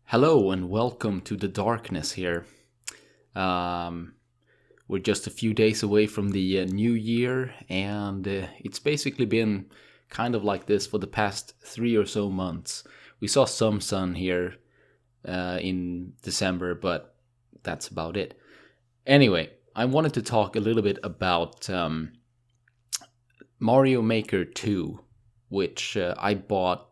Hello and welcome to the darkness here. Um, we're just a few days away from the new year, and it's basically been kind of like this for the past 3 or so months. We saw some sun here in December, but that's about it. Anyway, I wanted to talk a little bit about Mario Maker 2, which I bought.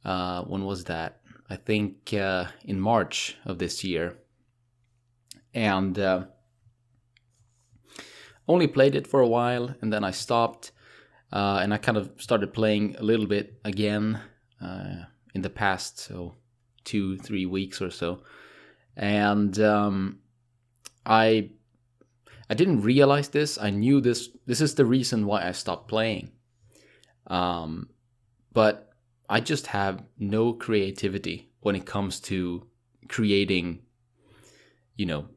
When was that? I think in March of this year, and only played it for a while, and then I stopped, and I kind of started playing a little bit again in the past 2-3 weeks or so, and I I didn't realize this. I knew this is the reason why I stopped playing, but I just have no creativity when it comes to creating,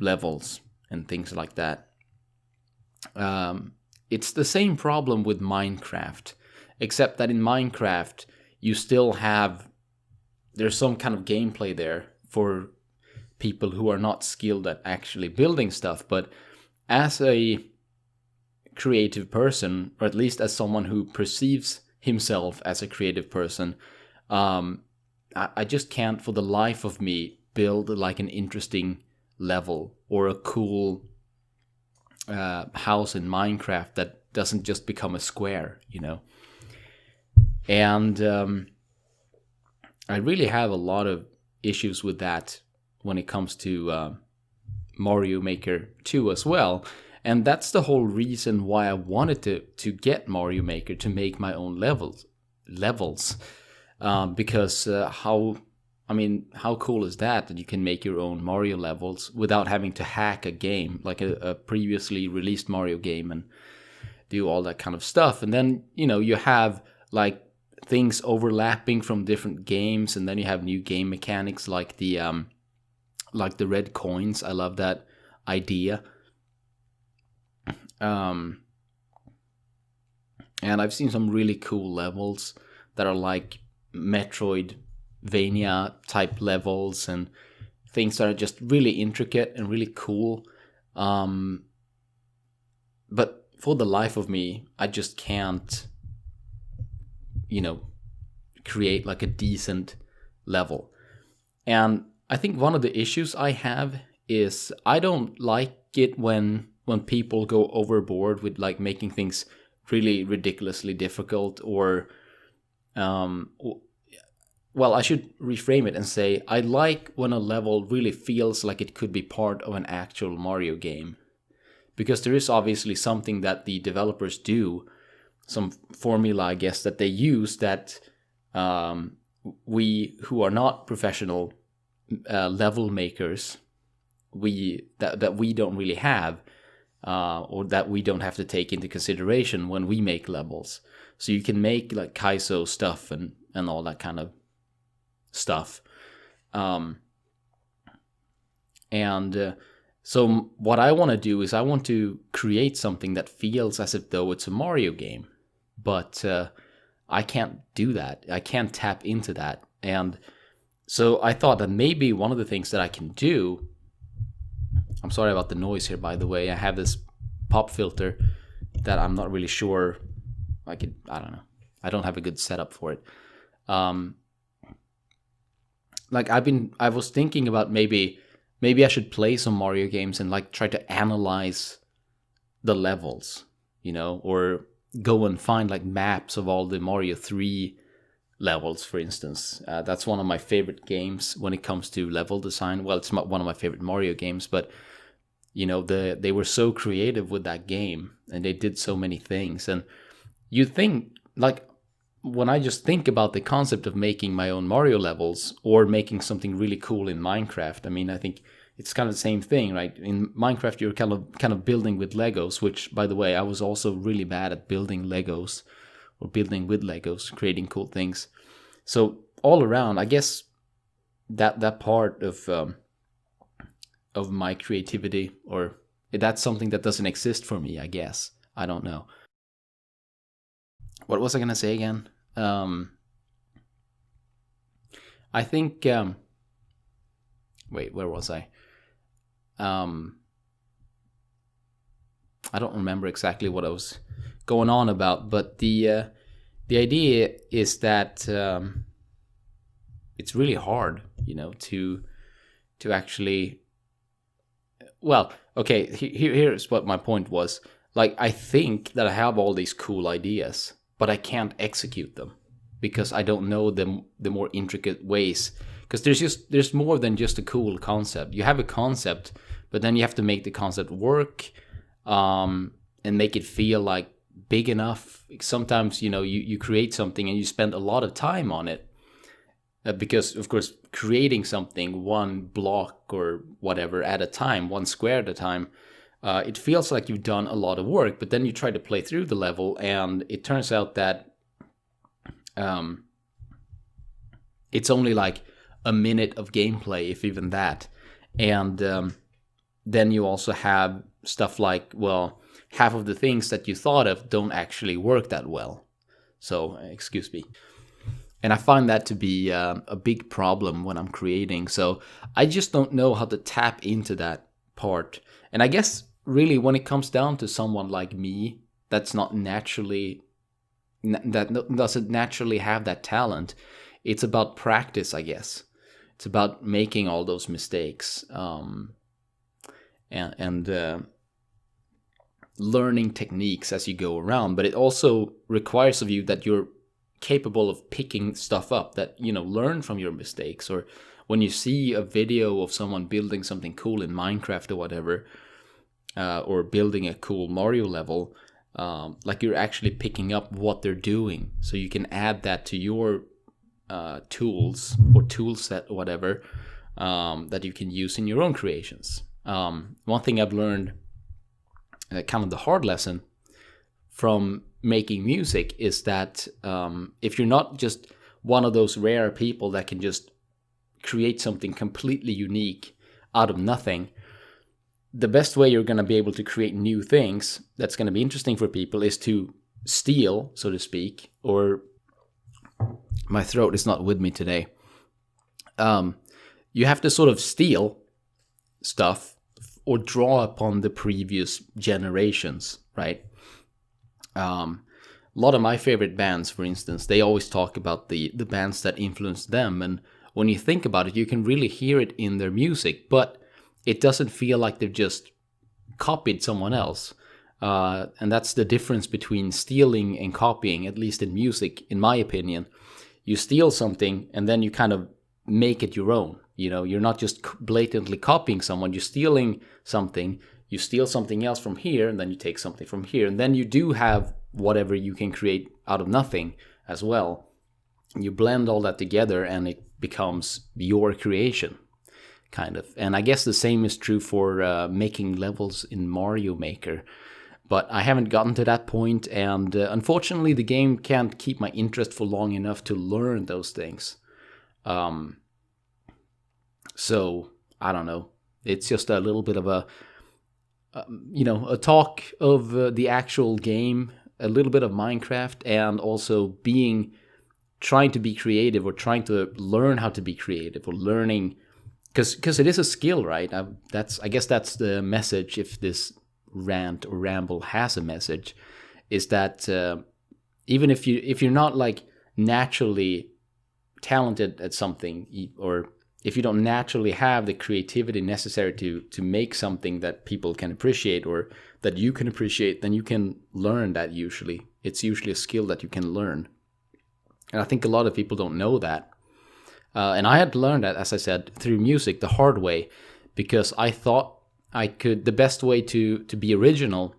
levels and things like that. It's the same problem with Minecraft, except that in Minecraft, you still have, there's some kind of gameplay there for people who are not skilled at actually building stuff. But as a creative person, or at least as someone who perceives himself as a creative person, I just can't for the life of me build like an interesting level or a cool house in Minecraft that doesn't just become a square. And I really have a lot of issues with that when it comes to Mario Maker 2 as well. And that's the whole reason why I wanted to get Mario Maker, to make my own levels. Because how cool is that you can make your own Mario levels without having to hack a game like a previously released Mario game and do all that kind of stuff. And then you have like things overlapping from different games, and then you have new game mechanics like the red coins. I love that idea. And I've seen some really cool levels that are like Metroidvania type levels and things that are just really intricate and really cool. But for the life of me, I just can't, create like a decent level. And I think one of the issues I have is I don't like it when people go overboard with like making things really ridiculously difficult, or well, I should reframe it and say I like when a level really feels like it could be part of an actual Mario game, because there is obviously something that the developers do, some formula I guess that they use, that we who are not professional level makers, that we don't really have, or that we don't have to take into consideration when we make levels. So you can make like Kaizo stuff and all that kind of stuff. So what I want to do is I want to create something that feels as if though it's a Mario game, but I can't do that. I can't tap into that. And so I thought that maybe one of the things that I can do, I'm sorry about the noise here, by the way. I have this pop filter that I'm not really sure I don't know. I don't have a good setup for it. I was thinking about maybe I should play some Mario games and like try to analyze the levels, or go and find like maps of all the Mario 3 levels, for instance. That's one of my favorite games when it comes to level design. Well, it's not one of my favorite Mario games, but they were so creative with that game, and they did so many things. And you think, like, when I just think about the concept of making my own Mario levels or making something really cool in Minecraft, I think it's kind of the same thing, right? In Minecraft, you're kind of building with Legos, which, by the way, I was also really bad at building Legos, or building with Legos, creating cool things. So all around, I guess that part of my creativity, or that's something that doesn't exist for me, I guess. I don't know. What was I gonna say again? I think Wait, where was I? Um, I don't remember exactly what I was going on about, but the idea is that it's really hard, to actually. Well, okay. Here's what my point was. Like, I think that I have all these cool ideas, but I can't execute them because I don't know the more intricate ways. Because there's more than just a cool concept. You have a concept, but then you have to make the concept work, and make it feel like big enough. Sometimes, you create something and you spend a lot of time on it, because of course creating something one block or whatever at a time, one square at a time, it feels like you've done a lot of work. But then you try to play through the level, and it turns out that it's only like a minute of gameplay, if even that. And then you also have stuff like, well, half of the things that you thought of don't actually work that well. So, excuse me. And I find that to be a big problem when I'm creating. So I just don't know how to tap into that part. And I guess really when it comes down to someone like me that's not naturally, that doesn't naturally have that talent, it's about practice, I guess. It's about making all those mistakes, and learning techniques as you go around. But it also requires of you that you're capable of picking stuff up, that learn from your mistakes. Or when you see a video of someone building something cool in Minecraft or whatever, or building a cool Mario level, like you're actually picking up what they're doing, so you can add that to your tools or tool set or whatever, that you can use in your own creations. One thing I've learned, kind of the hard lesson from making music, is that if you're not just one of those rare people that can just create something completely unique out of nothing, the best way you're going to be able to create new things that's going to be interesting for people is to steal, so to speak, or my throat is not with me today. You have to sort of steal stuff or draw upon the previous generations, right? A lot of my favorite bands, for instance, they always talk about the bands that influenced them. And when you think about it, you can really hear it in their music, but it doesn't feel like they've just copied someone else. And that's the difference between stealing and copying, at least in music, in my opinion. You steal something and then you kind of make it your own. You're not just blatantly copying someone, you're stealing something. You steal something else from here, and then you take something from here, and then you do have whatever you can create out of nothing as well. You blend all that together, and it becomes your creation, kind of. And I guess the same is true for making levels in Mario Maker. But I haven't gotten to that point, and unfortunately the game can't keep my interest for long enough to learn those things. So, I don't know. It's just a little bit of a talk of the actual game, a little bit of Minecraft, and also trying to be creative, or trying to learn how to be creative, or learning, because it is a skill, right? I guess that's the message, if this rant or ramble has a message, is that even if you're not like naturally talented at something, or if you don't naturally have the creativity necessary to make something that people can appreciate, or that you can appreciate, then you can learn that usually. It's usually a skill that you can learn. And I think a lot of people don't know that. And I had to learn that, as I said, through music the hard way, because I thought the best way to be original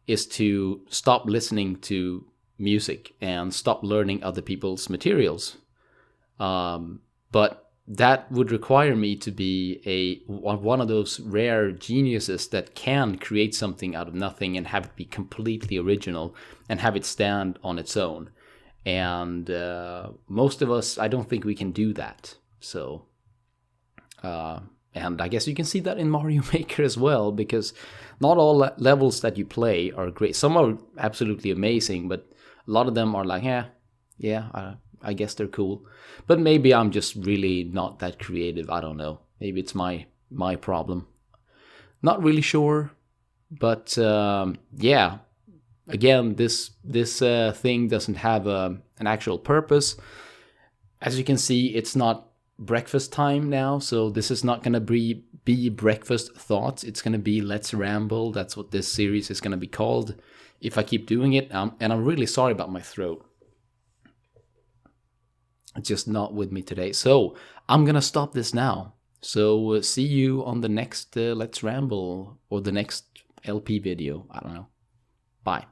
is to stop listening to music and stop learning other people's materials. But that would require me to be one of those rare geniuses that can create something out of nothing and have it be completely original and have it stand on its own. And most of us, I don't think we can do that. So, and I guess you can see that in Mario Maker as well, because not all levels that you play are great. Some are absolutely amazing, but a lot of them are like, I guess they're cool. But maybe I'm just really not that creative. I don't know. Maybe it's my problem. Not really sure. But yeah, again, this thing doesn't have an actual purpose. As you can see, it's not breakfast time now, so this is not gonna be breakfast thoughts. It's gonna be Let's Ramble. That's what this series is gonna be called if I keep doing it. And I'm really sorry about my throat. It's just not with me today. So I'm gonna stop this now. So see you on the next Let's Ramble or the next LP video. I don't know. Bye.